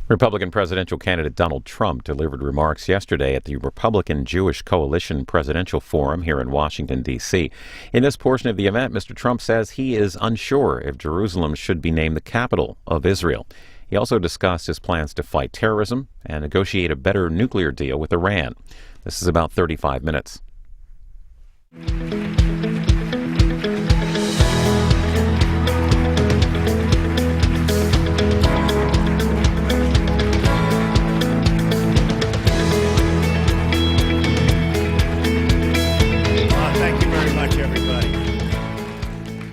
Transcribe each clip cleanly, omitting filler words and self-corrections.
Republican presidential candidate Donald Trump delivered remarks yesterday at the Republican Jewish Coalition Presidential Forum here in Washington, D.C. In this portion of the event, Mr. Trump says he is unsure if Jerusalem should be named the capital of Israel. He also discussed his plans to fight terrorism and negotiate a better nuclear deal with Iran. This is about 35 minutes.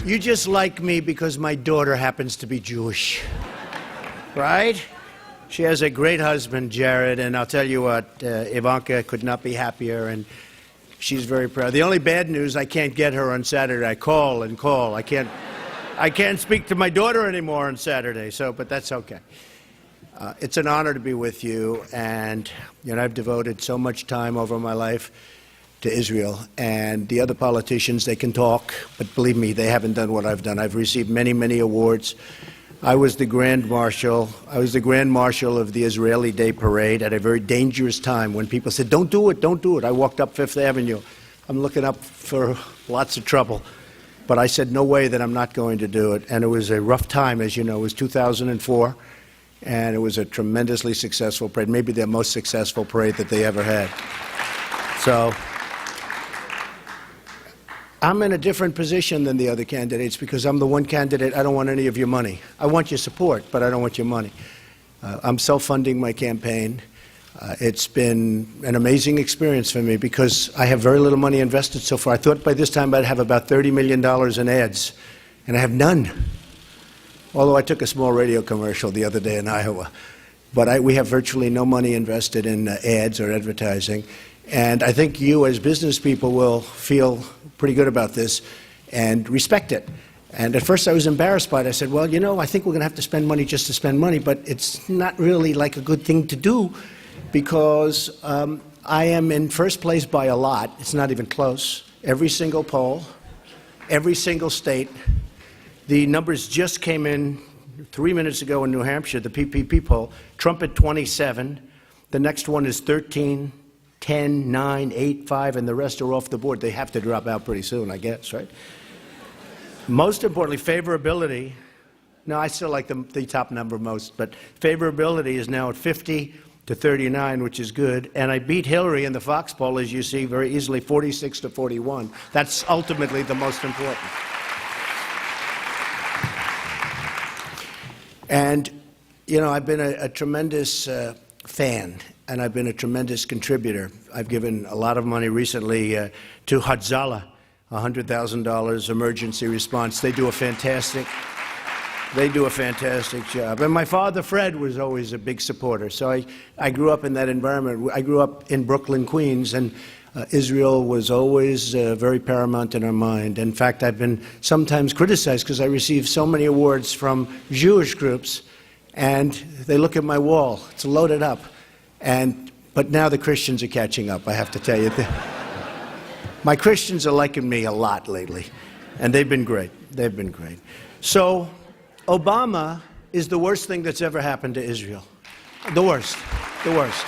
You just like me because my daughter happens to be Jewish, right? She has a great husband, Jared, and I'll tell you what, Ivanka could not be happier, and she's very proud. The only bad news, I can't get her on Saturday. I call and call. I can't speak to my daughter anymore on Saturday, but that's okay. It's an honor to be with you, and I've devoted so much time over my life to Israel, and the other politicians, they can talk, but believe me, they haven't done what I've done. I've received many, many awards. I was the Grand Marshal of the Israeli Day Parade at a very dangerous time when people said, don't do it, don't do it. I walked up Fifth Avenue. I'm looking up for lots of trouble. But I said, no way that I'm not going to do it. And it was a rough time, as you know. It was 2004, and it was a tremendously successful parade, maybe the most successful parade that they ever had. So I'm in a different position than the other candidates because I'm the one candidate. I don't want any of your money. I want your support, but I don't want your money. I'm self-funding my campaign. It's been an amazing experience for me because I have very little money invested so far. I thought by this time I'd have about $30 million in ads, and I have none. Although I took a small radio commercial the other day in Iowa. But we have virtually no money invested in ads or advertising. And I think you as business people will feel pretty good about this and respect it. And at first I was embarrassed by it. I said, well, I think we're going to have to spend money just to spend money, but it's not really like a good thing to do because I am in first place by a lot. It's not even close. Every single poll, every single state. The numbers just came in 3 minutes ago in New Hampshire, the PPP poll. Trump at 27. The next one is 13. 10, 9, 8, 5, and the rest are off the board. They have to drop out pretty soon, I guess, right? Most importantly, favorability. No, I still like the top number most, but favorability is now at 50 to 39, which is good. And I beat Hillary in the Fox poll, as you see, very easily, 46 to 41. That's ultimately the most important. And, I've been a tremendous fan. And I've been a tremendous contributor. I've given a lot of money recently to Hatzalah, $100,000 emergency response. They do a fantastic job. And my father, Fred, was always a big supporter. So I grew up in that environment. I grew up in Brooklyn, Queens, and Israel was always very paramount in our mind. In fact, I've been sometimes criticized because I received so many awards from Jewish groups, and they look at my wall. It's loaded up. But now the Christians are catching up, I have to tell you. My Christians are liking me a lot lately, and they've been great. They've been great. So Obama is the worst thing that's ever happened to Israel. The worst. The worst.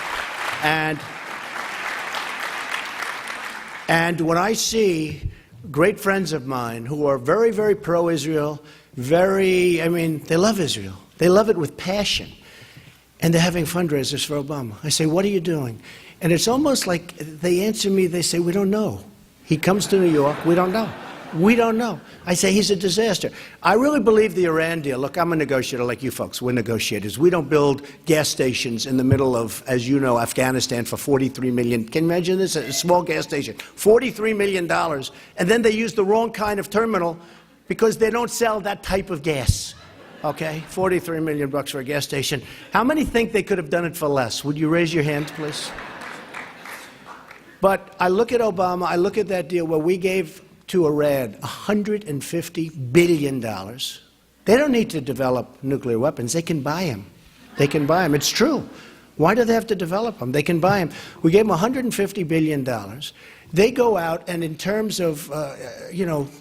And when I see great friends of mine who are very, very pro-Israel, they love Israel. They love it with passion. And they're having fundraisers for Obama. I say, what are you doing? And it's almost like they answer me, they say, we don't know. He comes to New York, we don't know. We don't know. I say, he's a disaster. I really believe the Iran deal. Look, I'm a negotiator like you folks. We're negotiators. We don't build gas stations in the middle of, as you know, Afghanistan for $43 million. Can you imagine this? A small gas station, $43 million. And then they use the wrong kind of terminal because they don't sell that type of gas. Okay, $43 million for a gas station. How many think they could have done it for less? Would you raise your hand, please? But I look at Obama, I look at that deal where we gave to Iran $150 billion. They don't need to develop nuclear weapons. They can buy them. They can buy them. It's true. Why do they have to develop them? They can buy them. We gave them $150 billion. They go out, and in terms of,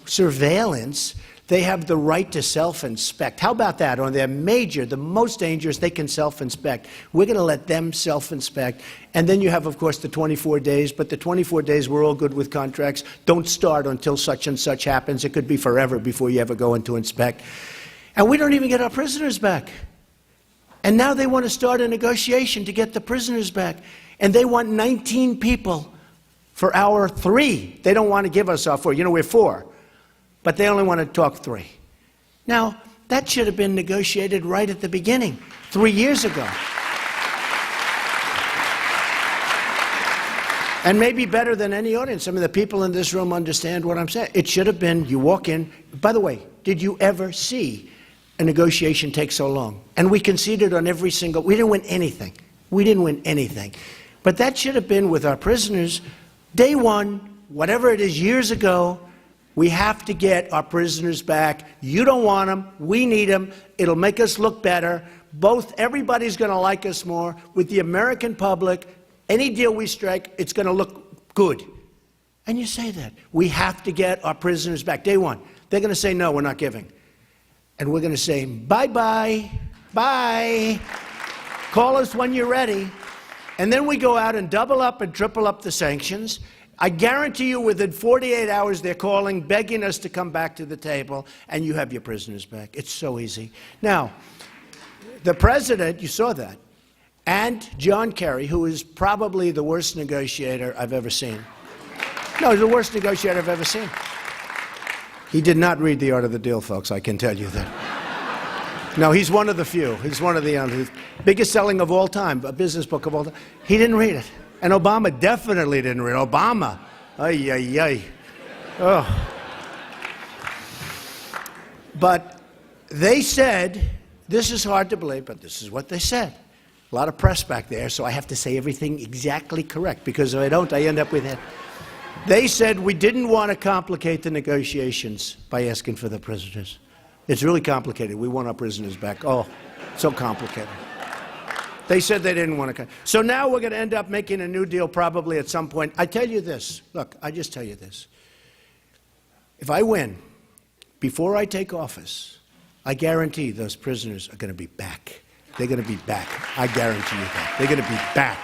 surveillance, They have the right to self-inspect. How about that? On their major, the most dangerous, they can self-inspect. We're going to let them self-inspect. And then you have, of course, the 24 days. But the 24 days, we're all good with contracts. Don't start until such and such happens. It could be forever before you ever go in to inspect. And we don't even get our prisoners back. And now they want to start a negotiation to get the prisoners back. And they want 19 people for hour 3. They don't want to give us our 4. You know, we're 4. But they only want to talk 3. Now, that should have been negotiated right at the beginning, 3 years ago. And maybe better than any audience. I mean, the people in this room understand what I'm saying. It should have been, you walk in. By the way, did you ever see a negotiation take so long? And we conceded on every single, we didn't win anything. We didn't win anything. But that should have been with our prisoners. Day 1, whatever it is, years ago, we have to get our prisoners back. You don't want them. We need them. It'll make us look better. Everybody's going to like us more. With the American public, any deal we strike, it's going to look good. And you say that. We have to get our prisoners back. Day 1. They're going to say, no, we're not giving. And we're going to say, bye-bye, bye. Call us when you're ready. And then we go out and double up and triple up the sanctions. I guarantee you within 48 hours they're calling, begging us to come back to the table, and you have your prisoners back. It's so easy. Now, the president, you saw that, and John Kerry, who is probably the worst negotiator I've ever seen. No, he's the worst negotiator I've ever seen. He did not read The Art of the Deal, folks, I can tell you that. No, he's one of the few. He's one of the biggest selling of all time, a business book of all time. He didn't read it. And Obama definitely didn't read it. Obama, ay, ay, ay. Oh. But they said, this is hard to believe, but this is what they said. A lot of press back there, so I have to say everything exactly correct, because if I don't, I end up with it. They said we didn't want to complicate the negotiations by asking for the prisoners. It's really complicated. We want our prisoners back. Oh, so complicated. They said they didn't want to come. So now we're going to end up making a new deal probably at some point. I tell you this. Look, I just tell you this. If I win, before I take office, I guarantee those prisoners are going to be back. They're going to be back. I guarantee you that. They're going to be back.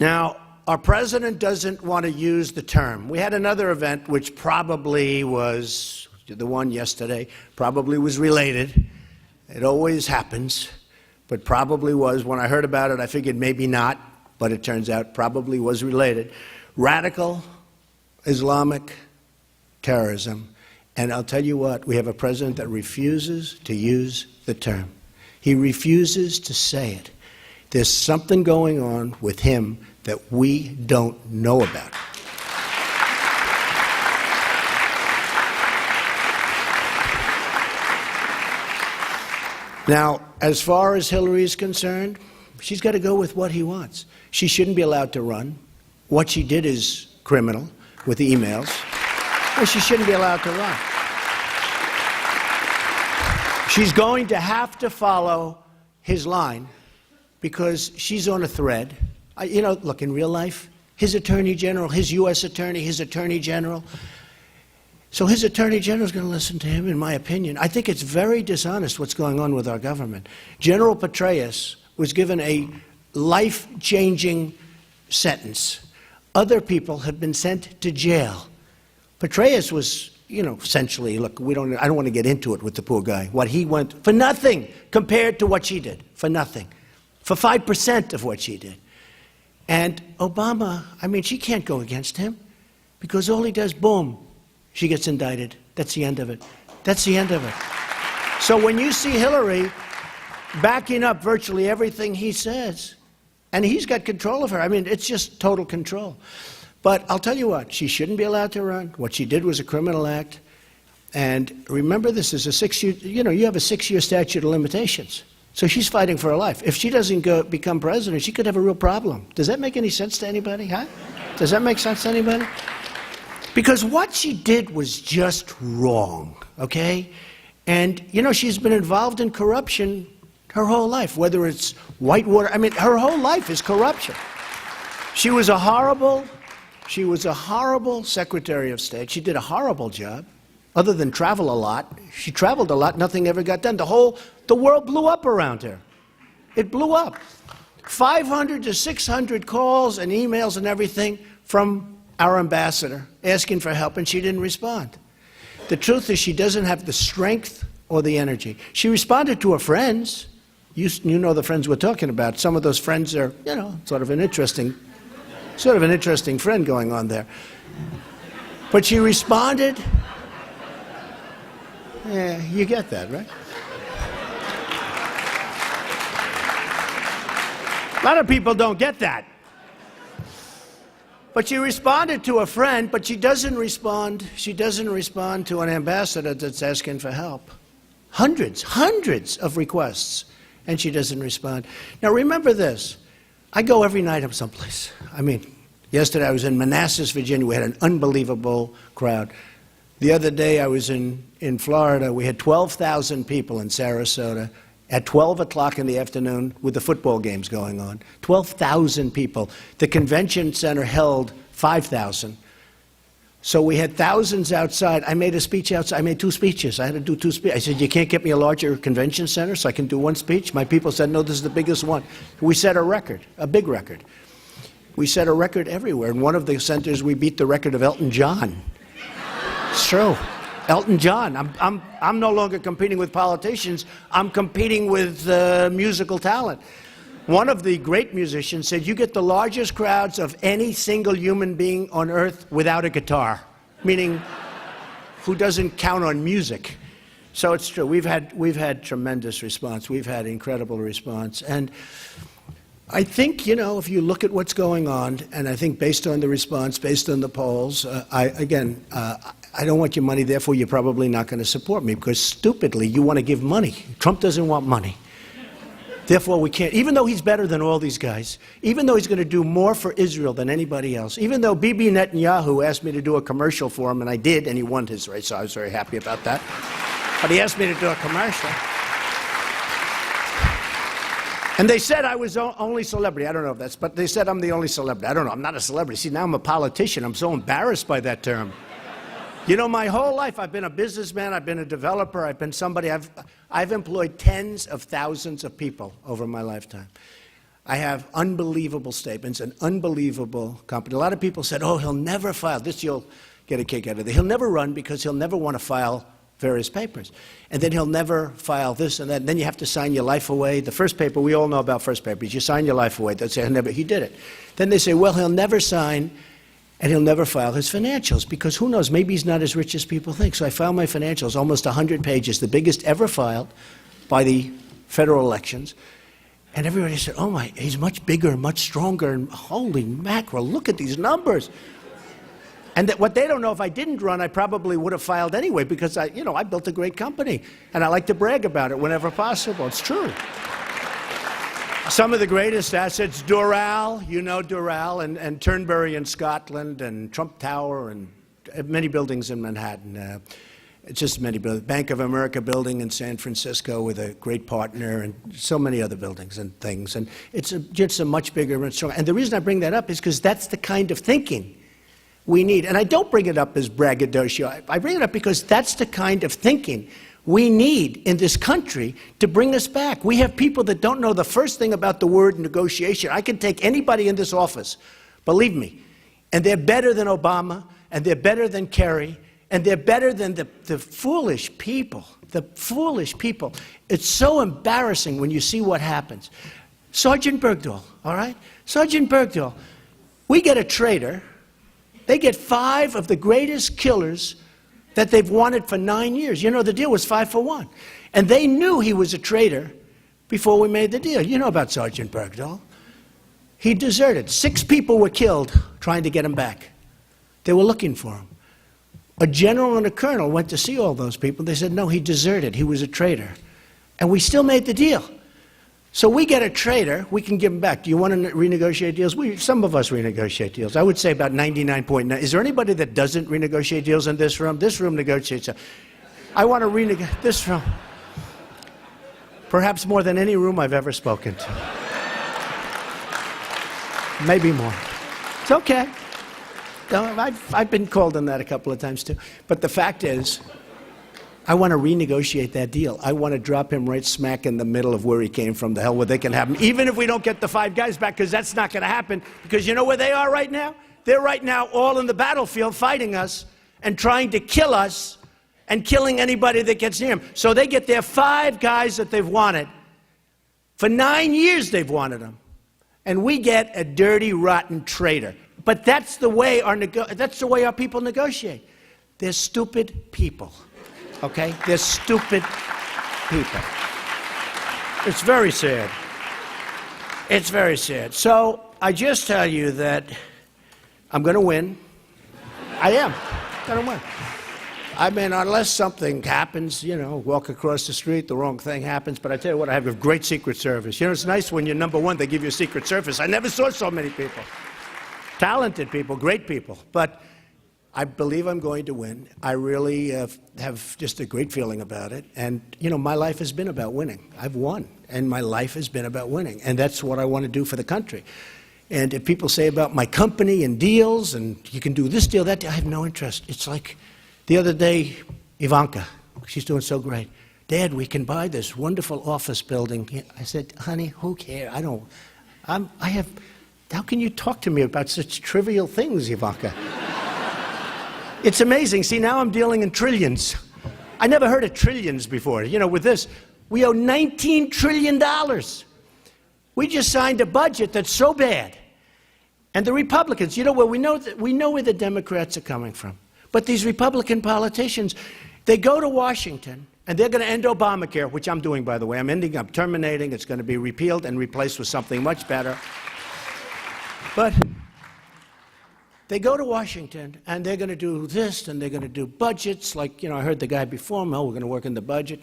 Now, our president doesn't want to use the term. We had another event which probably was, the one yesterday, probably was related. It always happens, but probably was. When I heard about it, I figured maybe not, but it turns out probably was related. Radical Islamic terrorism. And I'll tell you what, we have a president that refuses to use the term. He refuses to say it. There's something going on with him that we don't know about. Now, as far as Hillary is concerned, she's got to go with what he wants. She shouldn't be allowed to run. What she did is criminal with the emails. Well, she shouldn't be allowed to run. She's going to have to follow his line because she's on a thread. You know, look, in real life, his attorney general, his U.S. attorney, his attorney general. So his attorney general is going to listen to him, in my opinion. I think it's very dishonest what's going on with our government. General Petraeus was given a life-changing sentence. Other people have been sent to jail. Petraeus was, you know, essentially, look, I don't want to get into it with the poor guy. What he went, for nothing compared to what she did, for nothing. For 5% of what she did. And Obama, I mean, she can't go against him because all he does, boom, she gets indicted. That's the end of it. That's the end of it. So when you see Hillary backing up virtually everything he says, and he's got control of her, I mean, it's just total control. But I'll tell you what, she shouldn't be allowed to run. What she did was a criminal act. And remember, this is a 6-year, you know, you have a 6-year statute of limitations. So she's fighting for her life. If she doesn't become president, she could have a real problem. Does that make any sense to anybody, huh? Does that make sense to anybody? Because what she did was just wrong, okay? And, you know, she's been involved in corruption her whole life, whether it's Whitewater. I mean, her whole life is corruption. She was a horrible She was a horrible Secretary of State. She did a horrible job. Other than travel a lot, she traveled a lot, nothing ever got done. The world blew up around her. It blew up. 500 to 600 calls and emails and everything from our ambassador asking for help, and she didn't respond. The truth is she doesn't have the strength or the energy. She responded to her friends. You know the friends we're talking about. Some of those friends are, sort of an interesting friend going on there. But she responded. Yeah, you get that, right? A lot of people don't get that. But she responded to a friend, but she doesn't respond to an ambassador that's asking for help. Hundreds of requests, and she doesn't respond. Now remember this, I go every night up someplace. Yesterday I was in Manassas, Virginia. We had an unbelievable crowd. The other day I was in Florida. We had 12,000 people in Sarasota at 12 o'clock in the afternoon with the football games going on. 12,000 people. The convention center held 5,000. So we had thousands outside. I made a speech outside. I made 2 speeches. I had to do 2 speeches. I said, you can't get me a larger convention center so I can do 1 speech? My people said, no, this is the biggest one. We set a record, a big record. We set a record everywhere. In one of the centers, we beat the record of Elton John. It's true. Elton John. I'm no longer competing with politicians. I'm competing with musical talent. One of the great musicians said, you get the largest crowds of any single human being on earth without a guitar, meaning who doesn't count on music. So it's true. We've had tremendous response. We've had incredible response. And I think, if you look at what's going on, and I think based on the response, based on the polls, I don't want your money, therefore you're probably not going to support me, because stupidly you want to give money. Trump doesn't want money. Therefore we can't, even though he's better than all these guys, even though he's going to do more for Israel than anybody else, even though Bibi Netanyahu asked me to do a commercial for him, and I did, and he won his race, so I was very happy about that. But he asked me to do a commercial. And they said I was only celebrity. I don't know if that's, but they said I'm the only celebrity. I don't know. I'm not a celebrity. See, now I'm a politician. I'm so embarrassed by that term. My whole life I've been a businessman, I've been a developer, I've been somebody, I've employed tens of thousands of people over my lifetime. I have unbelievable statements, an unbelievable company. A lot of people said, oh, he'll never file. This you'll get a kick out of it. He'll never run because he'll never want to file various papers. And then he'll never file this and that. And then you have to sign your life away. The first paper, we all know about first papers. You sign your life away. They say, he did it. Then they say, well, he'll never sign. And he'll never file his financials, because who knows, maybe he's not as rich as people think. So I filed my financials, almost 100 pages, the biggest ever filed by the federal elections. And everybody said, oh my, he's much bigger, much stronger, and holy mackerel, look at these numbers. And what they don't know, if I didn't run, I probably would have filed anyway, because I built a great company. And I like to brag about it whenever possible. It's true. Some of the greatest assets, Doral, Doral, and Turnberry in Scotland, and Trump Tower, and many buildings in Manhattan. Just many buildings. Bank of America building in San Francisco with a great partner, and so many other buildings and things. And it's just a much bigger and stronger. And the reason I bring that up is because that's the kind of thinking we need. And I don't bring it up as braggadocio. I bring it up because that's the kind of thinking we need in this country to bring us back. We have people that don't know the first thing about the word negotiation. I can take anybody in this office, believe me, and they're better than Obama, and they're better than Kerry, and they're better than the foolish people. The foolish people. It's so embarrassing when you see what happens. Sergeant Bergdahl, all right? Sergeant Bergdahl, we get a traitor. They get 5 of the greatest killers that they've wanted for 9 years. The deal was 5 for 1. And they knew he was a traitor before we made the deal. You know about Sergeant Bergdahl. He deserted. 6 people were killed trying to get him back. They were looking for him. A general and a colonel went to see all those people. They said, no, he deserted. He was a traitor. And we still made the deal. So we get a traitor, we can give him back. Do you want to renegotiate deals? Some of us renegotiate deals. I would say about 99.9. Is there anybody that doesn't renegotiate deals in this room? This room negotiates. I want to renegotiate this room. Perhaps more than any room I've ever spoken to. Maybe more. It's okay. No, I've been called on that a couple of times, too. But the fact is, I want to renegotiate that deal. I want to drop him right smack in the middle of where he came from, the hell where they can have him, even if we don't get the 5 guys back, because that's not going to happen. Because you know where they are right now? They're right now all in the battlefield fighting us and trying to kill us and killing anybody that gets near them. So they get their 5 guys that they've wanted. For 9 years they've wanted them. And we get a dirty, rotten traitor. But that's the way our people negotiate. They're stupid people. Okay? They're stupid people. It's very sad. It's very sad. So I just tell you that I'm going to win. I am going to win. I mean, unless something happens, you know, walk across the street, the wrong thing happens. But I tell you what, I have a great Secret Service. You know, it's nice when you're number 1, they give you a Secret Service. I never saw so many people. Talented people, great people. But I believe I'm going to win. I really have just a great feeling about it. And, you know, my life has been about winning. I've won. And my life has been about winning. And that's what I want to do for the country. And if people say about my company and deals, and you can do this deal, that deal, I have no interest. It's like the other day, Ivanka, she's doing so great. Dad, we can buy this wonderful office building. I said, honey, who cares? How can you talk to me about such trivial things, Ivanka? It's amazing. See, now I'm dealing in trillions. I never heard of trillions before. You know, with this, we owe $19 trillion. We just signed a budget that's so bad. And the Republicans, you know, well, we know where the Democrats are coming from. But these Republican politicians, they go to Washington, and they're going to end Obamacare, which I'm doing, by the way. I'm terminating. It's going to be repealed and replaced with something much better. But they go to Washington, and they're going to do this, and they're going to do budgets. Like, you know, I heard the guy before me, oh, we're going to work in the budget.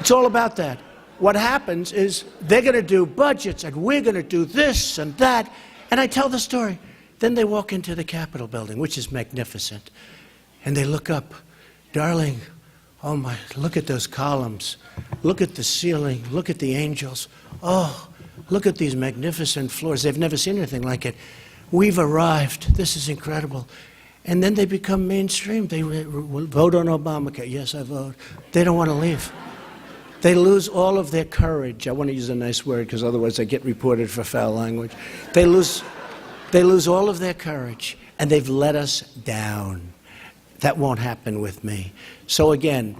It's all about that. What happens is they're going to do budgets, and we're going to do this and that. And I tell the story. Then they walk into the Capitol building, which is magnificent. And they look up. Darling, oh my, look at those columns. Look at the ceiling. Look at the angels. Oh, look at these magnificent floors. They've never seen anything like it. We've arrived. This is incredible. And then they become mainstream. They will vote on Obamacare. Yes, I vote. They don't want to leave. They lose all of their courage. I want to use a nice word because otherwise I get reported for foul language. They lose all of their courage, and they've let us down. That won't happen with me. So again,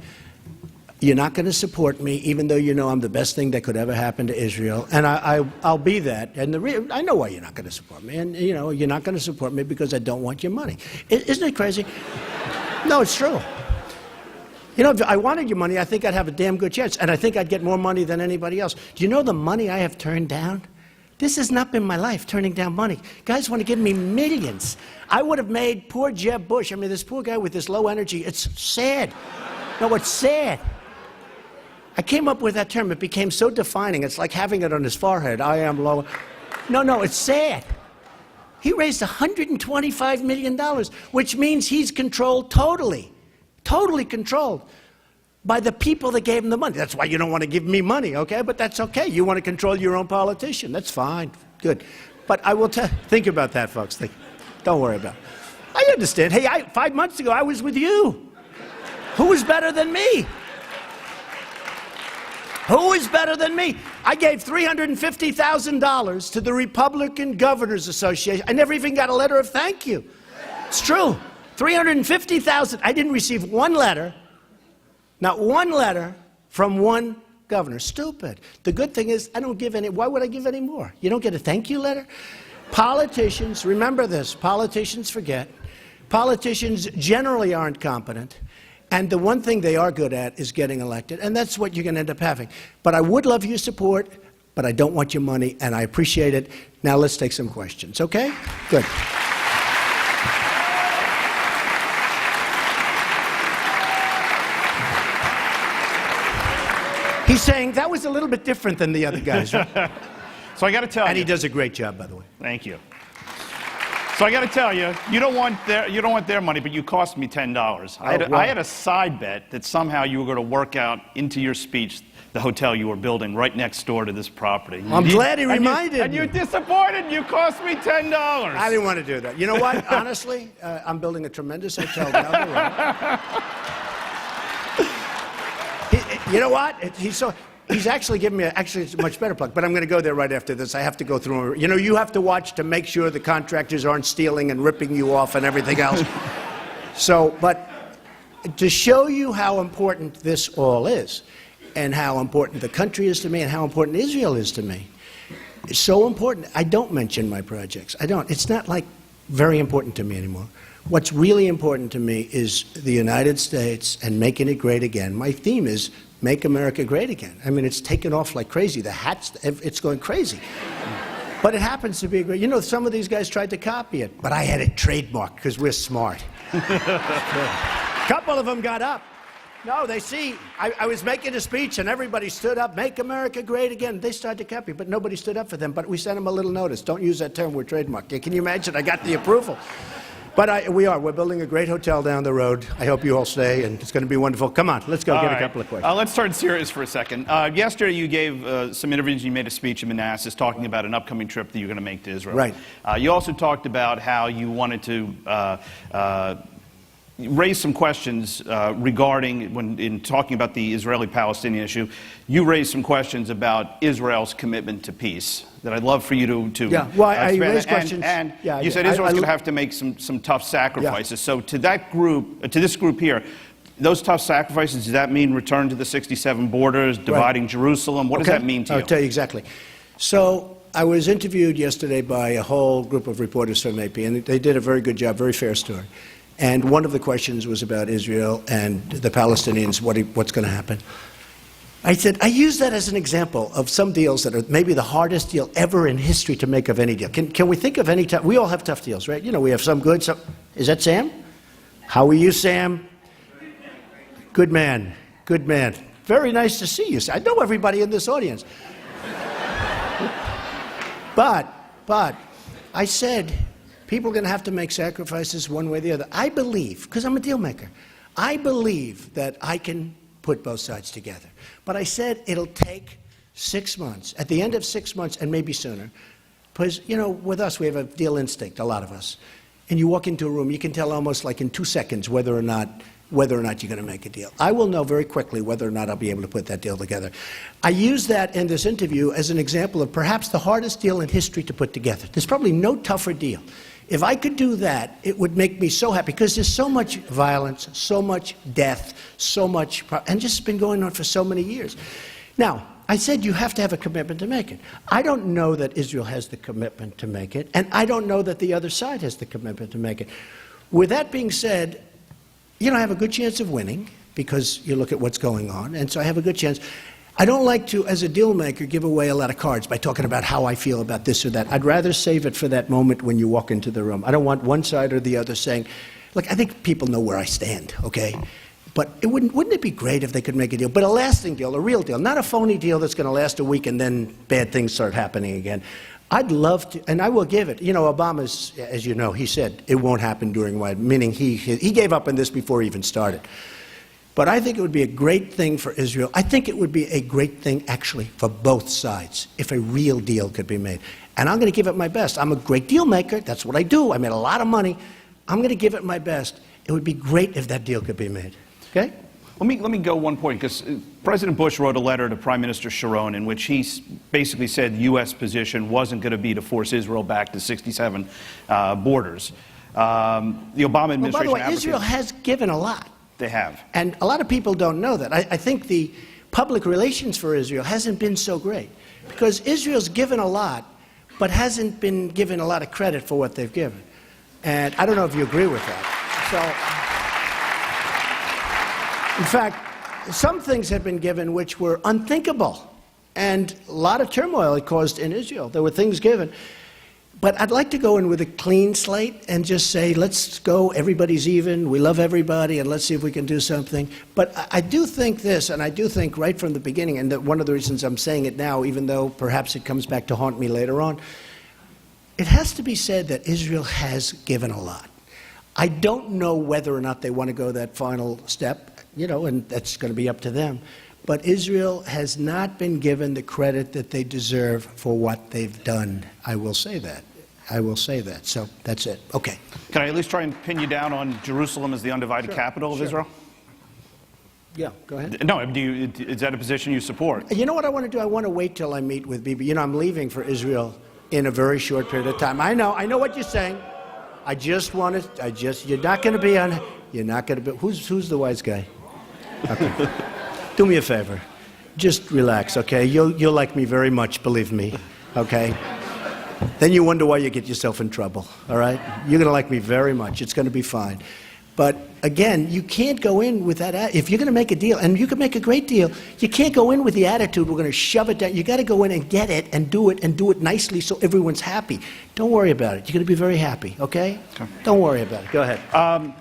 you're not going to support me, even though you know I'm the best thing that could ever happen to Israel, and I'll be that. And I know why you're not going to support me, and you know you're not going to support me because I don't want your money. Isn't it crazy? No, it's true. You know, if I wanted your money, I think I'd have a damn good chance, and I think I'd get more money than anybody else. Do you know the money I have turned down? This has not been my life, turning down money. Guys want to give me millions. I would have made poor Jeb Bush, I mean, this poor guy with this low energy, it's sad. No, it's sad. I came up with that term. It became so defining. It's like having it on his forehead. I am low. No, it's sad. He raised $125 million, which means he's controlled totally controlled by the people that gave him the money. That's why you don't want to give me money, okay? But that's okay. You want to control your own politician. That's fine. Good. But I will think about that, folks. Don't worry about it. I understand. Hey, 5 months ago, I was with you. Who was better than me? Who is better than me? I gave $350,000 to the Republican Governors Association. I never even got a letter of thank you. It's true. $350,000. I didn't receive one letter, not one letter from one governor. Stupid. The good thing is I don't give any. Why would I give any more? You don't get a thank you letter? Politicians, remember this, politicians forget. Politicians generally aren't competent. And the one thing they are good at is getting elected, and that's what you're going to end up having. But I would love your support, but I don't want your money, and I appreciate it. Now let's take some questions, okay? Good. He's saying that was a little bit different than the other guys, right? So I got to tell you. And he does a great job, by the way. Thank you. So I got to tell you, you don't want their money, but you cost me $10. I had a side bet that somehow you were going to work out into your speech the hotel you were building right next door to this property. I'm glad he reminded me. And you're disappointed. You cost me $10. I didn't want to do that. You know what? Honestly, I'm building a tremendous hotel down the road. You know what? He's actually giving me it's a much better plug, but I'm going to go there right after this. I have to go through. You know, you have to watch to make sure the contractors aren't stealing and ripping you off and everything else. But to show you how important this all is, and how important the country is to me, and how important Israel is to me, it's so important. I don't mention my projects. I don't. It's not like very important to me anymore. What's really important to me is the United States and making it great again. My theme is Make America Great Again. I mean, it's taken off like crazy. The hats, it's going crazy. But it happens to be great. You know, some of these guys tried to copy it, but I had it trademarked because we're smart. A couple of them got up. No, they see, I was making a speech and everybody stood up, Make America Great Again. They started to copy, but nobody stood up for them. But we sent them a little notice. Don't use that term, we're trademarked. Can you imagine? I got the approval. But we're building a great hotel down the road. I hope you all stay, and it's going to be wonderful. Come on, let's go get a couple of questions. Let's turn serious for a second. Yesterday you gave some interviews, you made a speech in Manassas talking about an upcoming trip that you're going to make to Israel. Right. You also talked about how you wanted to raise some questions regarding, when in talking about the Israeli-Palestinian issue, you raised some questions about Israel's commitment to peace that I'd love for you to yeah, well, I raised questions. And you said Israel's going to have to make some tough sacrifices. Yeah. So to that group, to this group here, those tough sacrifices, does that mean return to the 67 borders, dividing right. Jerusalem? What does that mean to you? I'll tell you exactly. So I was interviewed yesterday by a whole group of reporters from AP, and they did a very good job, very fair story. And one of the questions was about Israel and the Palestinians, what's going to happen. I said, I use that as an example of some deals that are maybe the hardest deal ever in history to make of any deal. Can we think of any time? We all have tough deals, right? You know, we have some good, some... Is that Sam? How are you, Sam? Good man. Good man. Very nice to see you. I know everybody in this audience. But I said, people are going to have to make sacrifices one way or the other. I believe, because I'm a deal maker, I believe that I can put both sides together. But I said it'll take 6 months. At the end of 6 months, and maybe sooner, because, you know, with us, we have a deal instinct, a lot of us. And you walk into a room, you can tell almost like in 2 seconds whether or not you're going to make a deal. I will know very quickly whether or not I'll be able to put that deal together. I use that in this interview as an example of perhaps the hardest deal in history to put together. There's probably no tougher deal. If I could do that, it would make me so happy, because there's so much violence, so much death, so much, and just been going on for so many years. Now, I said you have to have a commitment to make it. I don't know that Israel has the commitment to make it, and I don't know that the other side has the commitment to make it. With that being said, you know, I have a good chance of winning, because you look at what's going on, and so I have a good chance. I don't like to, as a deal maker, give away a lot of cards by talking about how I feel about this or that. I'd rather save it for that moment when you walk into the room. I don't want one side or the other saying, look, I think people know where I stand, okay? But wouldn't it be great if they could make a deal? But a lasting deal, a real deal, not a phony deal that's going to last a week and then bad things start happening again. I'd love to, and I will give it. You know, Obama's, as you know, he said it won't happen during my, meaning he gave up on this before he even started. But I think it would be a great thing for Israel. I think it would be a great thing, actually, for both sides, if a real deal could be made. And I'm going to give it my best. I'm a great deal maker. That's what I do. I made a lot of money. I'm going to give it my best. It would be great if that deal could be made. Okay? Let me go one point, because President Bush wrote a letter to Prime Minister Sharon in which he basically said the U.S. position wasn't going to be to force Israel back to 67 borders. The Obama administration... Well, by the way, Israel has given a lot. They have. And a lot of people don't know that. I think the public relations for Israel hasn't been so great, because Israel's given a lot, but hasn't been given a lot of credit for what they've given. And I don't know if you agree with that. So, in fact, some things have been given which were unthinkable, and a lot of turmoil it caused in Israel. There were things given. But I'd like to go in with a clean slate and just say, let's go, everybody's even, we love everybody, and let's see if we can do something. But I do think this, and I do think right from the beginning, and that one of the reasons I'm saying it now, even though perhaps it comes back to haunt me later on, it has to be said that Israel has given a lot. I don't know whether or not they want to go that final step, and that's going to be up to them. But Israel has not been given the credit that they deserve for what they've done. I will say that. I will say that. So that's it. Okay. Can I at least try and pin you down on Jerusalem as the undivided capital of Israel? Yeah, go ahead. No, is that a position you support? You know what I want to do? I want to wait till I meet with Bibi. I'm leaving for Israel in a very short period of time. I know what you're saying. You're not going to be on, you're not going to be, who's the wise guy? Okay. Do me a favor. Just relax, okay? You'll like me very much, believe me, okay? Then you wonder why you get yourself in trouble, all right? You're going to like me very much. It's going to be fine. But again, you can't go in with that. If you're going to make a deal, and you can make a great deal, you can't go in with the attitude, we're going to shove it down. You got to go in and get it and do it nicely so everyone's happy. Don't worry about it. You're going to be very happy, okay? Don't worry about it. Go ahead.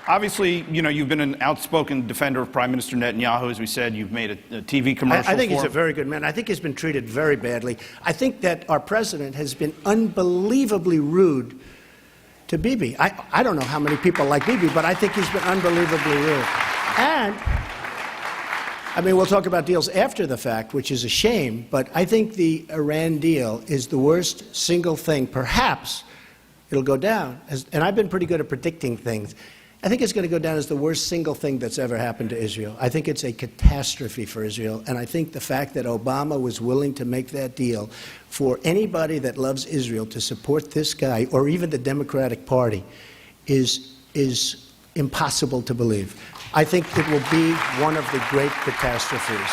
Obviously, you've been an outspoken defender of Prime Minister Netanyahu. As we said, you've made a TV commercial I think for he's a him. very good man. I think he's been treated very badly. I think that our president has been unbelievably rude to Bibi. I don't know how many people like Bibi, but I think he's been unbelievably rude. And, we'll talk about deals after the fact, which is a shame, but I think the Iran deal is the worst single thing. Perhaps it'll go down, and I've been pretty good at predicting things. I think it's going to go down as the worst single thing that's ever happened to Israel. I think it's a catastrophe for Israel, and I think the fact that Obama was willing to make that deal for anybody that loves Israel to support this guy, or even the Democratic Party, is impossible to believe. I think it will be one of the great catastrophes.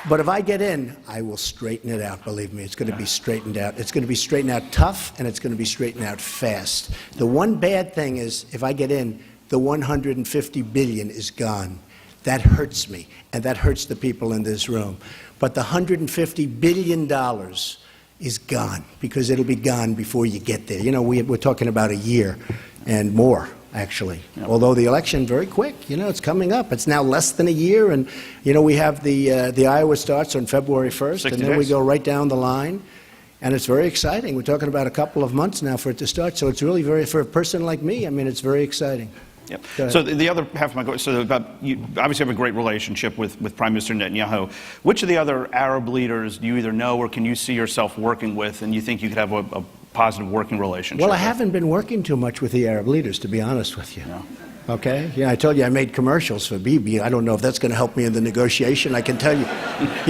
But if I get in, I will straighten it out, believe me. It's going to be straightened out. It's going to be straightened out tough, and it's going to be straightened out fast. The one bad thing is, if I get in, the $150 billion is gone. That hurts me, and that hurts the people in this room. But the $150 billion is gone, because it'll be gone before you get there. We're talking about a year and more, actually. Yep. Although the election, very quick, it's coming up. It's now less than a year, and, we have the Iowa starts on February 1st, and then we go right down the line, and it's very exciting. We're talking about a couple of months now for it to start, so it's really for a person like me, it's very exciting. Yep. So the other half of my question, you obviously have a great relationship with Prime Minister Netanyahu. Which of the other Arab leaders do you either know or can you see yourself working with, and you think you could have a positive working relationship? Well, I haven't been working too much with the Arab leaders, to be honest with you. Yeah. Okay? I told you I made commercials for Bibi. I don't know if that's going to help me in the negotiation. I can tell you.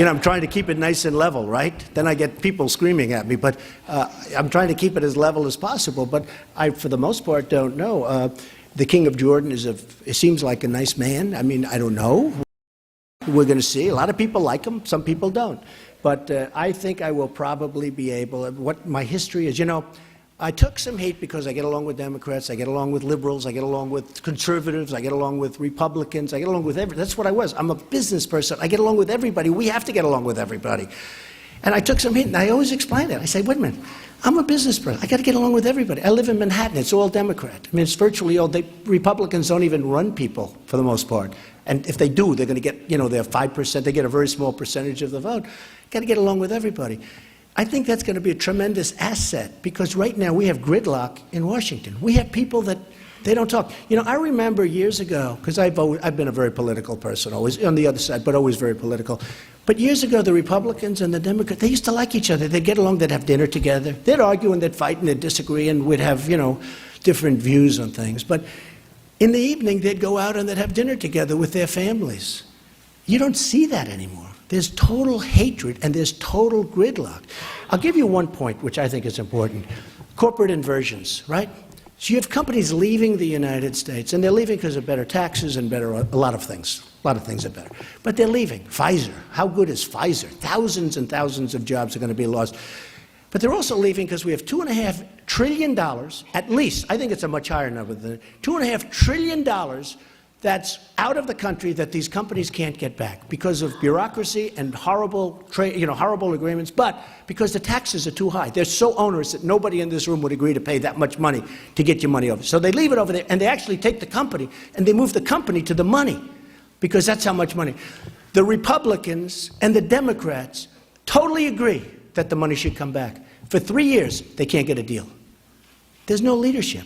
I'm trying to keep it nice and level, right? Then I get people screaming at me. But I'm trying to keep it as level as possible. But I, for the most part, don't know. The King of Jordan it seems like a nice man. I don't know. We're going to see. A lot of people like him. Some people don't. But I think I will probably be able. What my history is, I took some heat because I get along with Democrats, I get along with liberals, I get along with conservatives, I get along with Republicans, I get along with everybody. That's what I was. I'm a business person. I get along with everybody. We have to get along with everybody. And I took some heat, and I always explain it. I say, wait a minute, I'm a business person. I got to get along with everybody. I live in Manhattan. It's all Democrat. It's virtually all. Republicans don't even run people for the most part. And if they do, they're going to get, they're 5%. They get a very small percentage of the vote. Got to get along with everybody. I think that's going to be a tremendous asset because right now we have gridlock in Washington. We have people that they don't talk. I remember years ago, because I've been a very political person, always on the other side, but always very political. But years ago, the Republicans and the Democrats, they used to like each other. They'd get along, they'd have dinner together. They'd argue and they'd fight and they'd disagree and we'd have, different views on things. But in the evening, they'd go out and they'd have dinner together with their families. You don't see that anymore. There's total hatred and there's total gridlock. I'll give you one point, which I think is important. Corporate inversions, right? So you have companies leaving the United States, and they're leaving because of better taxes and better, a lot of things. A lot of things are better. But they're leaving. Pfizer, how good is Pfizer? Thousands and thousands of jobs are going to be lost. But they're also leaving because we have $2.5 trillion, at least, I think it's a much higher number than $2.5 trillion that's out of the country that these companies can't get back because of bureaucracy and horrible horrible agreements, but because the taxes are too high. They're so onerous that nobody in this room would agree to pay that much money to get your money over. So they leave it over there, and they actually take the company, and they move the company to the money because that's how much money. The Republicans and the Democrats totally agree that the money should come back. For 3 years, they can't get a deal. There's no leadership.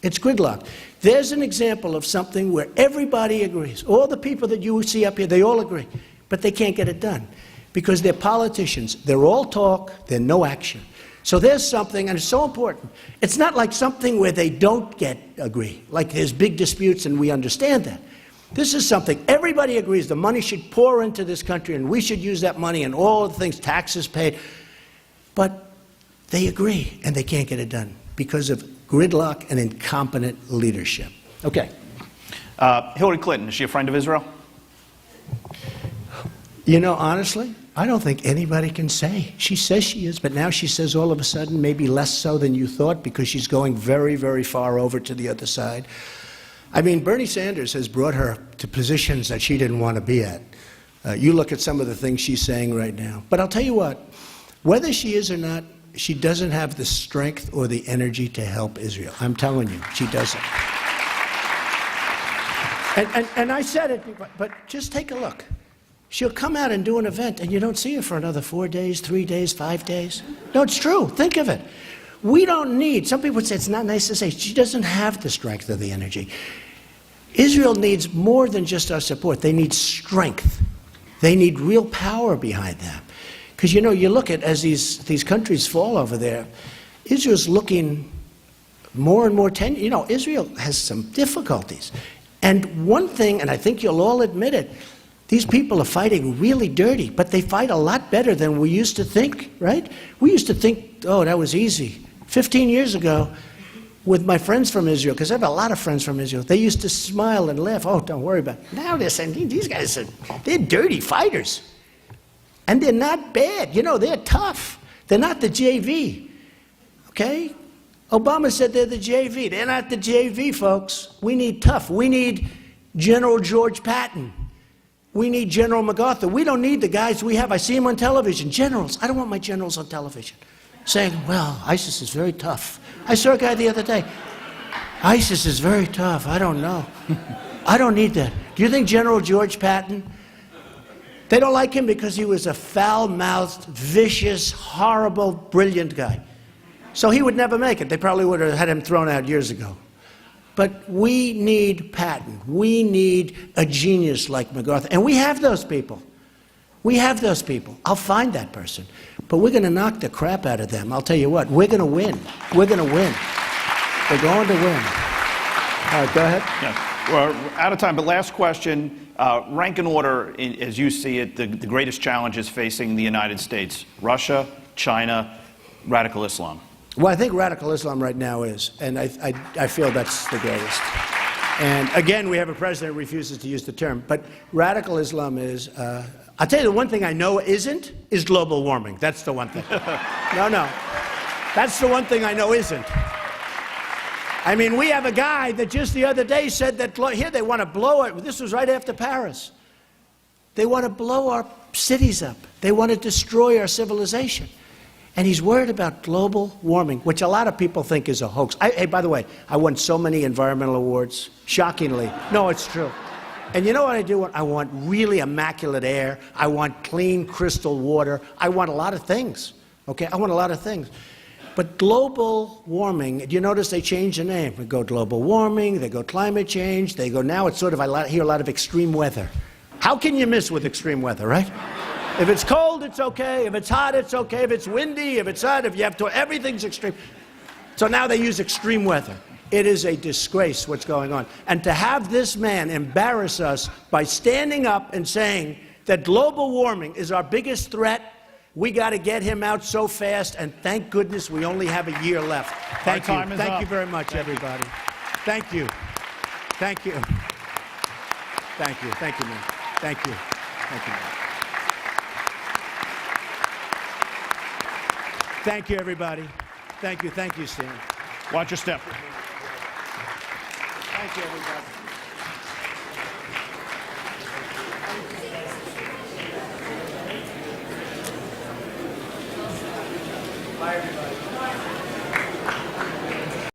It's gridlock. There's an example of something where everybody agrees. All the people that you see up here, they all agree. But they can't get it done because they're politicians. They're all talk. They're no action. So there's something, and it's so important. It's not like something where they don't agree, like there's big disputes and we understand that. This is something everybody agrees the money should pour into this country and we should use that money and all the things, taxes paid. But they agree and they can't get it done because of gridlock and incompetent leadership. Okay. Hillary Clinton, is she a friend of Israel? You know, honestly, I don't think anybody can say. She says she is, but now she says all of a sudden maybe less so than you thought because she's going very, very far over to the other side. I mean, Bernie Sanders has brought her to positions that she didn't want to be at. You look at some of the things she's saying right now. But I'll tell you what, whether she is or not, she doesn't have the strength or the energy to help Israel. I'm telling you, she doesn't. And I said it, but just take a look. She'll come out and do an event, and you don't see her for another 4 days, 3 days, 5 days. No, it's true. Think of it. We don't need, some people would say it's not nice to say, she doesn't have the strength or the energy. Israel needs more than just our support. They need strength. They need real power behind them. Because, you know, you look at, as these countries fall over there, Israel's looking more and more you know, Israel has some difficulties. And one thing, and I think you'll all admit it, these people are fighting really dirty, but they fight a lot better than we used to think, right? We used to think, oh, that was easy. 15 years ago, with my friends from Israel, because I have a lot of friends from Israel, they used to smile and laugh. Oh, don't worry about it. Now they're saying, these guys they're dirty fighters. And they're not bad. You know, they're tough. They're not the JV, okay? Obama said they're the JV. They're not the JV, folks. We need tough. We need General George Patton. We need General MacArthur. We don't need the guys we have. I see them on television. Generals. I don't want my generals on television saying, well, ISIS is very tough. I saw a guy the other day. ISIS is very tough. I don't know. I don't need that. Do you think General George Patton, they don't like him because he was a foul-mouthed, vicious, horrible, brilliant guy. So he would never make it. They probably would have had him thrown out years ago. But we need Patton. We need a genius like MacArthur. And we have those people. We have those people. I'll find that person. But we're going to knock the crap out of them. I'll tell you what, we're going to win. We're going to win. We're going to win. All right, go ahead. Yeah. We're out of time, but last question. Rank and order, as you see it, the greatest challenges facing the United States. Russia, China, radical Islam. Well, I think radical Islam right now is, and I feel that's the greatest. And again, we have a president who refuses to use the term, but radical Islam is, I'll tell you the one thing I know isn't, is global warming. That's the one thing. No. That's the one thing I know isn't. I mean, we have a guy that just the other day said that, here they want to blow it. This was right after Paris. They want to blow our cities up. They want to destroy our civilization. And he's worried about global warming, which a lot of people think is a hoax. Hey, by the way, I won so many environmental awards, shockingly. No, it's true. And you know what I do? I want really immaculate air. I want clean, crystal water. I want a lot of things, okay? I want a lot of things. But global warming, do you notice they changed the name? They go global warming, they go climate change, they go now it's sort of, I hear a lot of extreme weather. How can you miss with extreme weather, right? If it's cold, it's okay. If it's hot, it's okay. If it's windy, if it's hot, if you have to, everything's extreme. So now they use extreme weather. It is a disgrace what's going on. And to have this man embarrass us by standing up and saying that global warming is our biggest threat, we got to get him out so fast, and thank goodness we only have a year left. Thank you. Thank you very much, everybody. Thank you. Thank you. Thank you. Thank you, man. Thank you. Thank you, man. Thank you, everybody. Thank you. Thank you, Stan. Watch your step. Thank you, everybody.